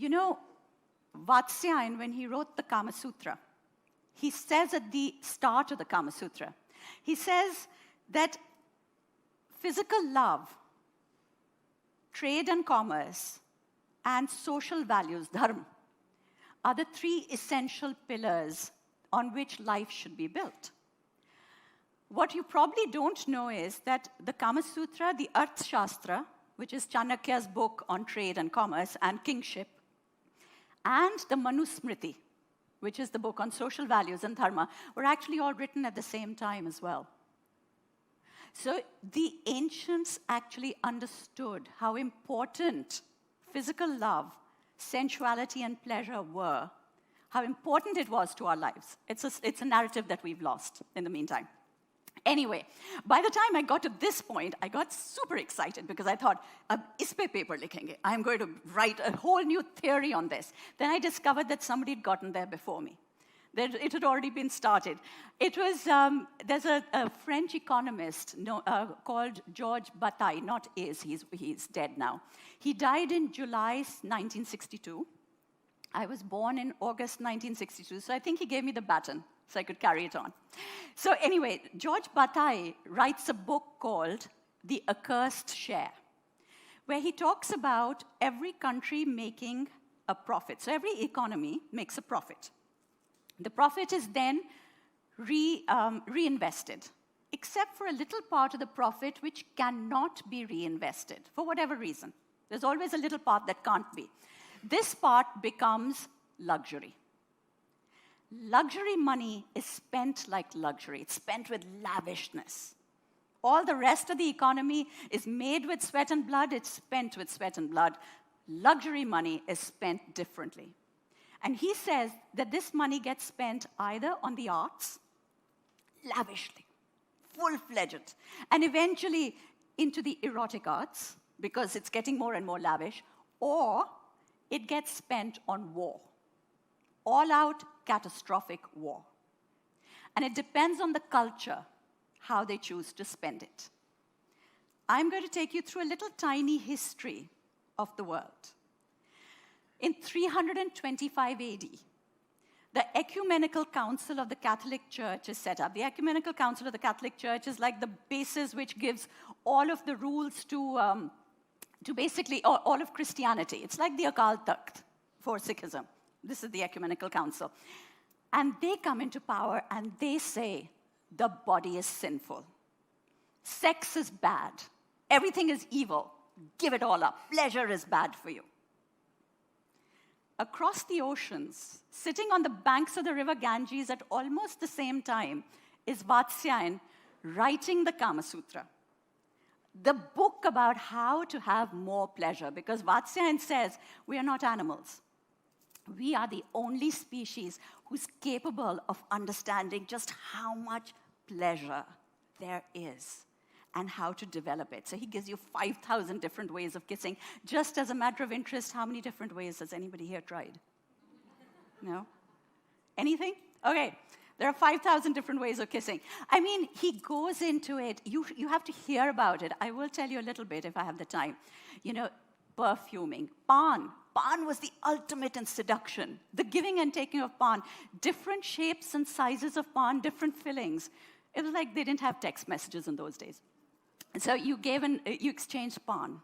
You know, Vatsyayana, when he wrote the Kama Sutra, he says at the start of the Kama Sutra, he says that physical love, trade and commerce, and social values, dharma, are the three essential pillars on which life should be built. What you probably don't know is that the Kama Sutra, the Arthashastra, which is Chanakya's book on trade and commerce and kingship, and the Manusmriti, which is the book on social values and dharma, were actually all written at the same time as well. So the ancients actually understood how important physical love, sensuality, and pleasure were, how important it was to our lives. It's a narrative that we've lost in the meantime. Anyway, by the time I got to this point, I got super excited because I thought, ab is pe paper likhenge. I'm going to write a whole new theory on this. Then I discovered that somebody had gotten there before me. It had already been started. It was, there's a French economist called Georges Bataille, not is, he's dead now. He died in July 1962. I was born in August 1962, so I think he gave me the baton so I could carry it on. So anyway, Georges Bataille writes a book called The Accursed Share, where he talks about every country making a profit. So every economy makes a profit. The profit is then reinvested, except for a little part of the profit which cannot be reinvested for whatever reason. There's always a little part that can't be. This part becomes luxury. Luxury money is spent like luxury. It's spent with lavishness. All the rest of the economy is made with sweat and blood. It's spent with sweat and blood. Luxury money is spent differently. And he says that this money gets spent either on the arts, lavishly, full-fledged, and eventually into the erotic arts, because it's getting more and more lavish, or it gets spent on war. All-out, catastrophic war. And it depends on the culture how they choose to spend it. I'm going to take you through a little tiny history of the world. In 325 AD, the Ecumenical Council of the Catholic Church is set up. The Ecumenical Council of the Catholic Church is like the basis which gives all of the rules to basically all of Christianity. It's like the Akal Takht for Sikhism. This is the Ecumenical Council. And they come into power and they say, the body is sinful. Sex is bad. Everything is evil. Give it all up. Pleasure is bad for you. Across the oceans, sitting on the banks of the river Ganges at almost the same time, is Vatsyayana writing the Kama Sutra. The book about how to have more pleasure, because Vatsyayana says we are not animals. We are the only species who's capable of understanding just how much pleasure there is and how to develop it. So he gives you 5,000 different ways of kissing. Just as a matter of interest, how many different ways has anybody here tried? No? Anything? Okay. There are 5,000 different ways of kissing. I mean, he goes into it. You have to hear about it. I will tell you a little bit if I have the time. You know, perfuming, pan. Pan was the ultimate in seduction. The giving and taking of pan. Different shapes and sizes of pan, different fillings. It was like they didn't have text messages in those days. And so you exchanged pan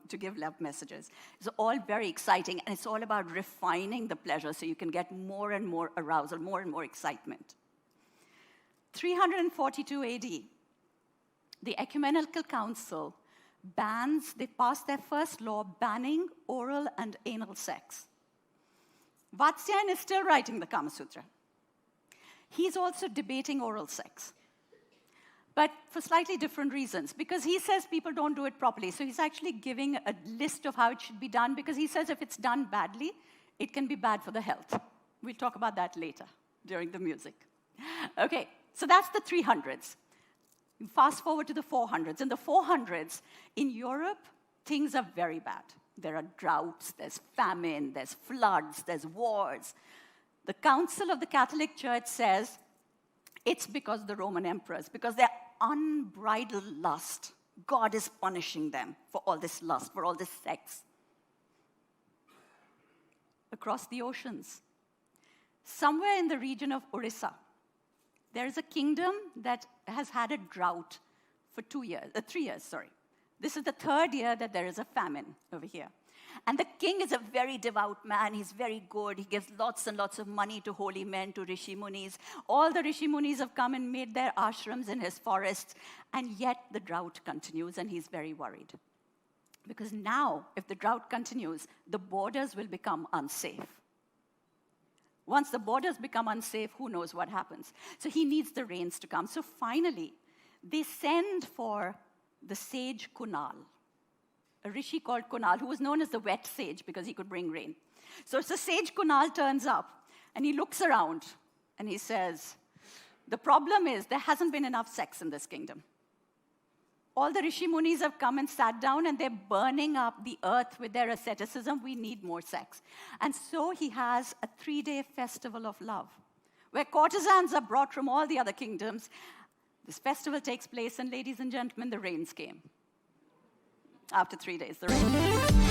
to give love messages. It's all very exciting, and it's all about refining the pleasure so you can get more and more arousal, more and more excitement. 342 AD, the Ecumenical Council they passed their first law banning oral and anal sex. Vatsyayana is still writing the Kama Sutra. He's also debating oral sex, but for slightly different reasons, because he says people don't do it properly. So he's actually giving a list of how it should be done, because he says if it's done badly, it can be bad for the health. We'll talk about that later during the music. Okay, so that's the 300s. Fast forward to the 400s. In the 400s, in Europe, things are very bad. There are droughts, there's famine, there's floods, there's wars. The Council of the Catholic Church says it's because of the Roman emperors, because their unbridled lust. God is punishing them for all this lust, for all this sex. across the oceans. Somewhere in the region of Orissa, there is a kingdom that has had a drought for 3 years. This is the 3rd year that there is a famine over here. And the king is a very devout man. He's very good. He gives lots and lots of money to holy men, to rishi munis. All the rishi munis have come and made their ashrams in his forests. And yet the drought continues, and he's very worried. Because now, if the drought continues, the borders will become unsafe. Once the borders become unsafe, who knows what happens? So he needs the rains to come. So finally, they send for the sage Kunal, a rishi called Kunal, who was known as the wet sage because he could bring rain. So the sage Kunal turns up, and he looks around, and he says, the problem is there hasn't been enough sex in this kingdom. All the rishi munis have come and sat down, and they're burning up the earth with their asceticism. We need more sex. And so he has a 3-day festival of love, where courtesans are brought from all the other kingdoms. This festival takes place, and ladies and gentlemen, the rains came. After 3 days, the rain came.